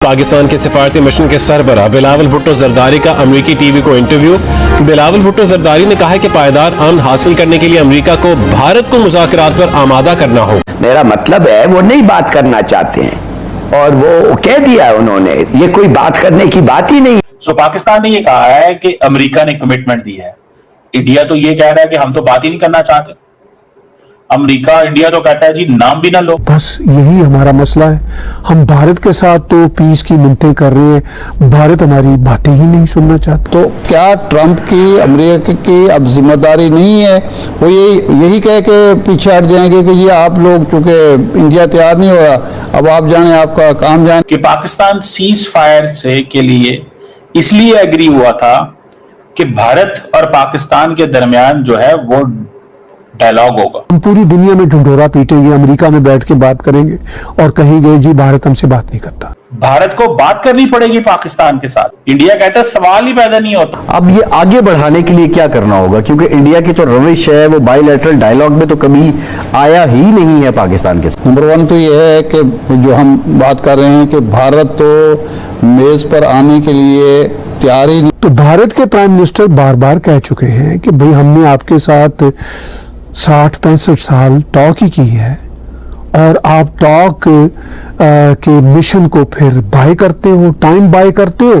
पाकिस्तान के सिफारती मिशन के सरबराह बिलावल भुट्टो जरदारी का अमरीकी टीवी को इंटरव्यू। बिलावल भुट्टो जरदारी ने कहा कि पायदार अमन हासिल करने के लिए अमरीका को भारत को मुज़ाकरात पर आमादा करना होगा। मेरा मतलब है वो नहीं बात करना चाहते हैं और वो कह दिया उन्होंने, ये कोई बात करने की बात ही नहीं। सो पाकिस्तान ने ये कहा है कि अमेरिका ने कमिटमेंट दी है, इंडिया तो ये कह रहा है कि हम तो बात ही नहीं करना चाहते। अमेरिका इंडिया तो कहता है जी नाम भी ना लो। बस यही हमारा मसला है। हम भारत के साथ तो पीस की मिन्नतें कर रहे हैं, भारत हमारी बातें ही नहीं सुनना चाहता। तो क्या ट्रंप की अमेरिका की अब जिम्मेदारी नहीं है, वो यही कह के पीछे हट जाएंगे कि ये आप लोग चूंकि इंडिया तैयार नहीं हो रहा, अब आप जाने आपका काम जाने। कि पाकिस्तान सीज फायर से के लिए इसलिए एग्री हुआ था कि भारत और पाकिस्तान के दरमियान जो है वो डायलॉग होगा। हम पूरी दुनिया में ढिंढोरा पीटेंगे, अमेरिका में बैठ के बात करेंगे और कहेंगे जी भारत हमसे बात नहीं करता। भारत को बात करनी पड़ेगी पाकिस्तान के साथ। इंडिया कहता है सवाल ही पैदा नहीं होता। अब ये आगे बढ़ाने के लिए क्या करना होगा, क्योंकि इंडिया की तो रविश है वो बायलैटरल डायलॉग में तो कभी आया ही नहीं है पाकिस्तान के साथ। नंबर वन तो ये है कि जो हम बात कर रहे हैं कि भारत तो मेज पर आने के लिए तैयार ही नहीं। तो भारत के प्राइम मिनिस्टर बार बार कह चुके हैं कि भाई हमने आपके साथ 60-65 साल टॉक ही की है और आप टॉक के मिशन को फिर बाय करते हो, टाइम बाय करते हो,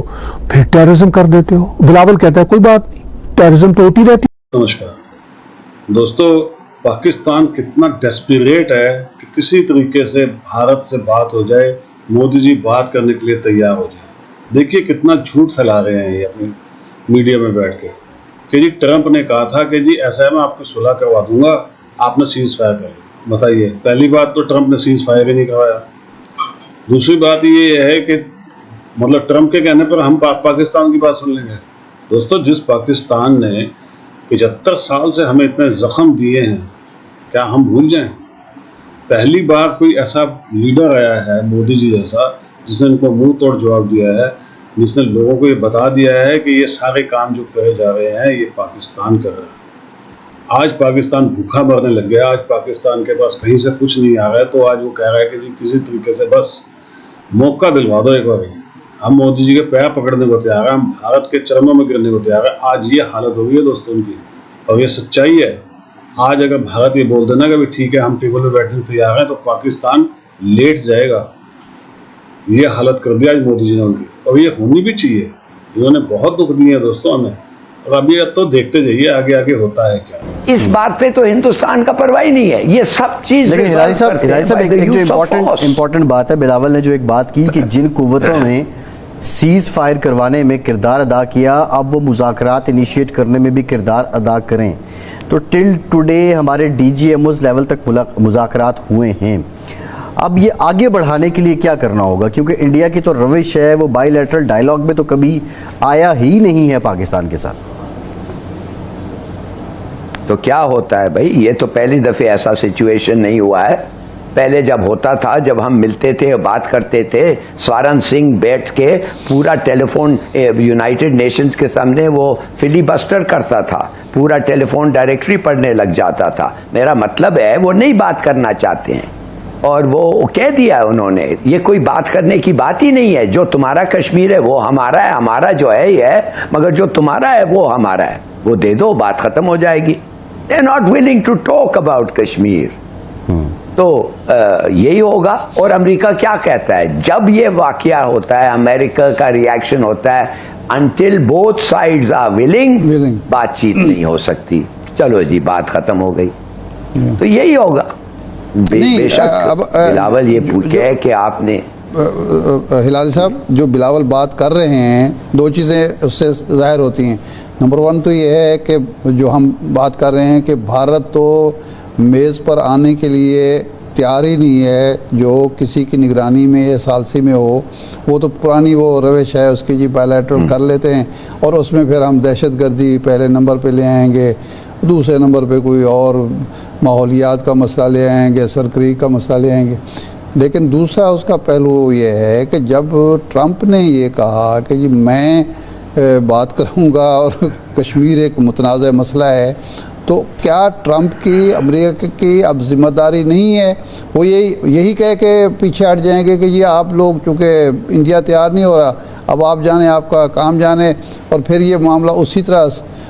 फिर टेररिज्म कर देते हो। बिलावल कहता है कोई बात नहीं, टेररिज्म तो होती रहती है। नमस्कार दोस्तों, पाकिस्तान कितना डेस्परेट है कि किसी तरीके से भारत से बात हो जाए, मोदी जी बात करने के लिए तैयार हो जाए। देखिए कितना झूठ फैला रहे हैं ये अपनी मीडिया में बैठ के कि जी ट्रंप ने कहा था कि जी ऐसा है मैं आपकी सुलह करवा दूंगा, आपने सीज फायर कर लिया। बताइए, पहली बात तो ट्रंप ने सीज फायर ही नहीं करवाया। दूसरी बात ये है कि मतलब ट्रंप के कहने पर हम पाकिस्तान की बात सुन लेंगे। दोस्तों, जिस पाकिस्तान ने 75 साल से हमें इतने जख्म दिए हैं, क्या हम भूल जाएं? पहली बार कोई ऐसा लीडर आया है मोदी जी जैसा, जिसने इनको मुंह तोड़ जवाब दिया है, जिसने लोगों को ये बता दिया है कि ये सारे काम जो करे जा रहे हैं ये पाकिस्तान कर रहा है। आज पाकिस्तान भूखा मरने लग गया, आज पाकिस्तान के पास कहीं से कुछ नहीं आ रहा है, तो आज वो कह रहा है कि जी किसी तरीके से बस मौका दिलवा दो एक बार। हम मोदी जी के पैर पकड़ने को तैयार हैं, हम भारत के चरणों में गिरने को तैयार है। आज ये हालत हो गई है दोस्तों उनकी, और ये सच्चाई है। आज अगर भारत ये बोल देना कि भाई ठीक है हम टेबल पर बैठने तैयार हैं, तो पाकिस्तान लेट जाएगा। ये हालत कर दिया आज मोदी जी ने उनकी, और ये होनी भी चाहिए। इन्होंने बहुत दुख दिए हैं दोस्तों हमें, और अभी तो देखते जाइए आगे आगे होता है क्या। इस बात पे तो हिंदुस्तान का परवाह ही नहीं है, ये सब चीज। लेकिन हिलाली साहब एक जो इम्पोर्टेंट बात है, बिलावल ने जो एक बात की कि जिन कुव्वतों ने सीज फायर करवाने में किरदार अदा किया, अब वो मुज़ाकरात इनिशिएट करने में भी किरदार अदा करें। तो टिल टुडे हमारे DGMOs लेवल तक मुज़ाकरात हुए हैं। अब ये आगे बढ़ाने के लिए क्या करना होगा, क्योंकि इंडिया की तो रविश है वो बायलैटरल डायलॉग में तो कभी आया ही नहीं है पाकिस्तान के साथ। तो क्या होता है भाई, ये तो पहली दफे ऐसा सिचुएशन नहीं हुआ है। पहले जब होता था, जब हम मिलते थे बात करते थे, स्वारन सिंह बैठ के पूरा टेलीफोन यूनाइटेड नेशंस के सामने वो फिलीबस्टर करता था, पूरा टेलीफोन डायरेक्टरी पढ़ने लग जाता था। मेरा मतलब है वो नहीं बात करना चाहते हैं और वो कह दिया उन्होंने, ये कोई बात करने की बात ही नहीं है। जो तुम्हारा कश्मीर है वो हमारा है, हमारा जो है ये है, मगर जो तुम्हारा है वो हमारा है, वो दे दो, बात खत्म हो जाएगी। They are not willing to talk about Kashmir. तो यही होगा। और अमेरिका क्या कहता है, जब ये वाकया होता है, अमेरिका का रिएक्शन होता है, until both sides are willing, बातचीत नहीं हो सकती। चलो जी बात खत्म हो गई। तो यही होगा। बेशक बिलावल ये पूछे है कि आपने हिलाली साहब जो बिलावल बात कर रहे हैं, दो चीज़ें उससे जाहिर होती हैं। नंबर वन तो ये है कि जो हम बात कर रहे हैं कि भारत तो मेज़ पर आने के लिए तैयार ही नहीं है, जो किसी की निगरानी में या सालसी में हो। वो तो पुरानी वो रविश है उसकी, जी बायलैटरल कर लेते हैं और उसमें फिर हम दहशतगर्दी पहले नंबर पे ले आएंगे, दूसरे नंबर पे कोई और माहौलियात का मसला ले आएंगे, सरकरी का मसला ले आएंगे। लेकिन दूसरा उसका पहलू ये है कि जब ट्रंप ने ये कहा कि जी मैं बात करूंगा और कश्मीर एक मुतनाज़ मसला है, तो क्या ट्रंप की, अमेरिका की अब जिम्मेदारी नहीं है? वो यही कह के पीछे हट जाएंगे कि जी आप लोग, चूँकि इंडिया तैयार नहीं हो रहा, अब आप जाने, आपका काम जाने, और फिर ये मामला उसी तरह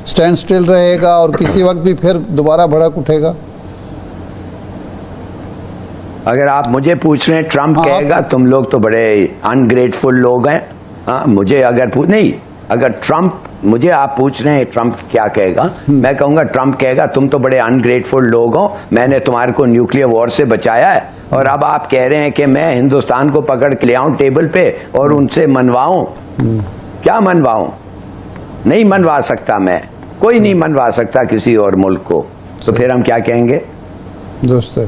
स्टैंड स्टिल रहेगा और किसी वक्त भी फिर दोबारा भड़क उठेगा। अगर आप मुझे पूछ रहे हैं, ट्रंप कहेगा तुम लोग तो बड़े अनग्रेटफुल लोग हैं। हाँ, मुझे अगर नहीं, अगर ट्रंप, मुझे आप पूछ रहे हैं ट्रंप क्या कहेगा, मैं कहूंगा ट्रंप कहेगा तुम तो बड़े अनग्रेटफुल लोग हो, मैंने तुम्हारे को न्यूक्लियर वॉर से बचाया है और अब आप कह रहे हैं कि मैं हिंदुस्तान को पकड़ के ले आऊं टेबल पे और उनसे मनवाऊं। क्या मनवाऊं? नहीं मनवा सकता मैं, कोई नहीं मनवा सकता किसी और मुल्क को, तो फिर हम क्या कहेंगे दोस्त?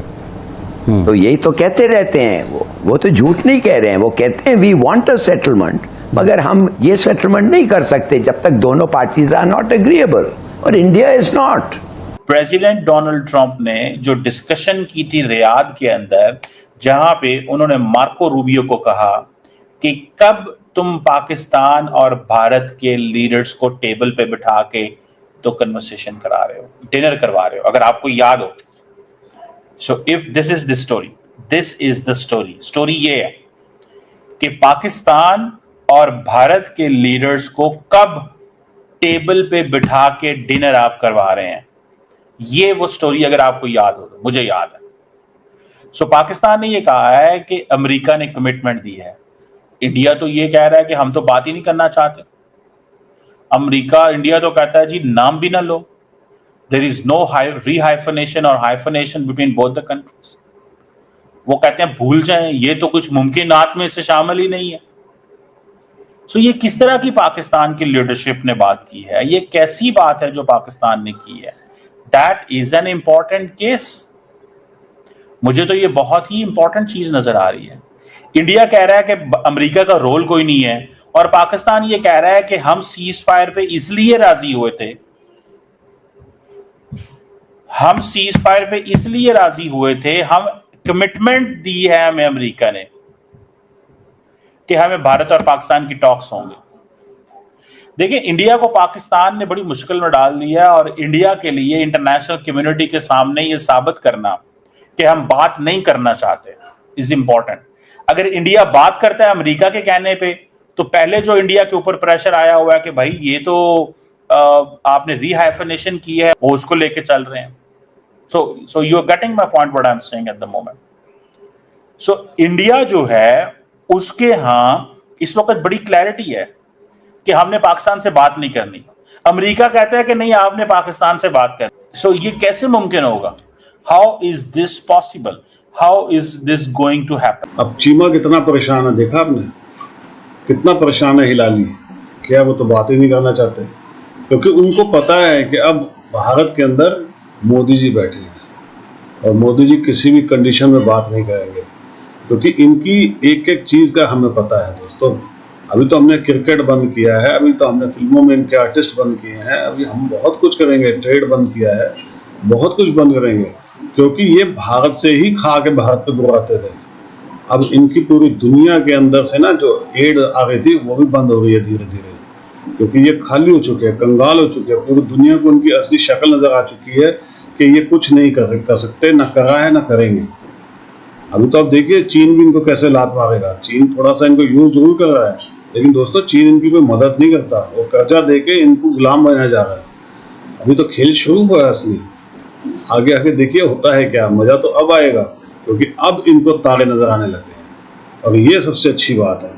तो यही तो कहते रहते हैं वो तो झूठ नहीं कह रहे हैं, वो कहते हैं वी वांट अ सेटलमेंट, मगर हम ये सेटलमेंट नहीं कर सकते जब तक दोनों पार्टीज आर नॉट एग्रीएबल, और India is not. President Donald Trump ने जो डिस्कशन की थी रियाद के अंदर, जहां पे उन्होंने मार्को रूबियो को कहा कि कब तुम पाकिस्तान और भारत के लीडर्स को टेबल पे बिठा के तो कन्वर्सेशन करा रहे हो, डिनर करवा रहे हो, अगर आपको याद हो। So if this is the story, this is the story ये है कि पाकिस्तान और भारत के लीडर्स को कब टेबल पे बिठा के डिनर आप करवा रहे हैं, ये वो स्टोरी अगर आपको याद हो तो। मुझे याद है। सो पाकिस्तान ने ये कहा है कि अमेरिका ने कमिटमेंट दी है, इंडिया तो ये कह रहा है कि हम तो बात ही नहीं करना चाहते। इंडिया तो कहता है जी नाम भी ना लो, देयर इज नो रीहाइफनेशन और hyphenation between both the countries. वो कहते हैं भूल जाएं, ये तो कुछ मुमकिनात में से शामिल ही नहीं है। सो ये किस तरह की पाकिस्तान की लीडरशिप ने बात की है, ये कैसी बात है जो पाकिस्तान ने की है? That is an important case. मुझे तो ये बहुत ही इंपॉर्टेंट चीज नजर आ रही है। इंडिया कह रहा है कि अमेरिका का रोल कोई नहीं है, और पाकिस्तान ये कह रहा है कि हम सीज फायर पे इसलिए राजी हुए थे, हम कमिटमेंट दी है हमें अमेरिका ने कि हमें भारत और पाकिस्तान की टॉक्स होंगे। देखिए, इंडिया को पाकिस्तान ने बड़ी मुश्किल में डाल दिया, और इंडिया के लिए इंटरनेशनल कम्युनिटी के सामने ये साबित करना कि हम बात नहीं करना चाहते इज इंपॉर्टेंट। अगर इंडिया बात करता है अमेरिका के कहने पे, तो पहले जो इंडिया के ऊपर प्रेशर आया हुआ है कि भाई ये तो आपने रीहाइफनेशन की है, वो उसको लेके चल रहे हैं। So you are getting my point what I am saying at the moment. So India जो है उसके यहाँ इस वक्त बड़ी क्लैरिटी है कि हमने पाकिस्तान से बात नहीं करनी। अमेरिका कहता है कि नहीं, आपने पाकिस्तान से बात करनी। सो ये कैसे मुमकिन होगा? How is this possible? How is this going to happen? अब चीमा कितना परेशान है, देखा आपने कितना परेशान है हिलाली। क्या वो तो बात ही नहीं करना चाहते, क्योंकि उनको पता है कि अब भारत के अंदर मोदी जी बैठे हैं और मोदी जी किसी भी कंडीशन में बात नहीं करेंगे, क्योंकि इनकी एक एक चीज़ का हमें पता है दोस्तों। अभी तो हमने क्रिकेट बंद किया है, अभी तो हमने फिल्मों में इनके आर्टिस्ट बंद किए हैं, अभी हम बहुत कुछ करेंगे, ट्रेड बंद किया है, बहुत कुछ बंद करेंगे, क्योंकि ये भारत से ही खा के भारत पे गुराते थे। अब इनकी पूरी दुनिया के अंदर से ना जो एड आ गई थी वो भी बंद हो गई है धीरे धीरे, क्योंकि ये खाली हो चुके हैं, कंगाल हो चुके हैं। पूरी दुनिया को उनकी असली शक्ल नजर आ चुकी है कि ये कुछ नहीं कर सकते, ना करा है ना करेंगे। अभी तो आप देखिए चीन भी इनको कैसे लात मारेगा। चीन थोड़ा सा इनको यूज जरूर कर रहा है, लेकिन दोस्तों चीन इनकी कोई मदद नहीं करता, वो कर्जा दे के इनको गुलाम बनाया जा रहा है। अभी तो खेल शुरू हुआ है असली, आगे आगे देखिए होता है क्या। मजा तो अब आएगा, क्योंकि अब इनको तारे नजर आने लगे हैं, और ये सबसे अच्छी बात है।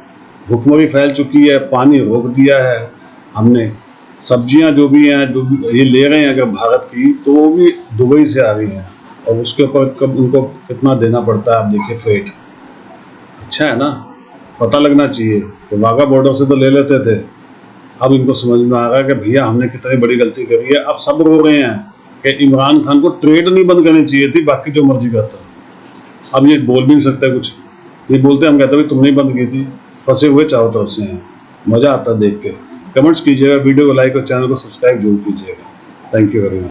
भुखमरी फैल चुकी है, पानी रोक दिया है हमने, सब्जियां जो भी हैं जो ये ले रहे हैं अगर भारत की, तो वो भी दुबई से आ रही हैं, और उसके ऊपर कब उनको कितना देना पड़ता है आप देखिए फ्रेट। अच्छा है ना, पता लगना चाहिए कि वाघा बॉर्डर से तो ले लेते थे, अब इनको समझ में आ रहा है कि भैया हमने कितनी बड़ी गलती करी है। अब सब रो रहे हैं कि इमरान खान को ट्रेड नहीं बंद करनी चाहिए थी, बाकी जो मर्जी करता। अब ये बोल भी नहीं सकते कुछ, ये बोलते हम कहते भाई तुमने ही बंद की थी, फंसे हुए चारों तरफ से हैं। मज़ा आता है देख के। कमेंट्स कीजिएगा, वीडियो को लाइक और चैनल को सब्सक्राइब जरूर कीजिएगा। Thank you very much.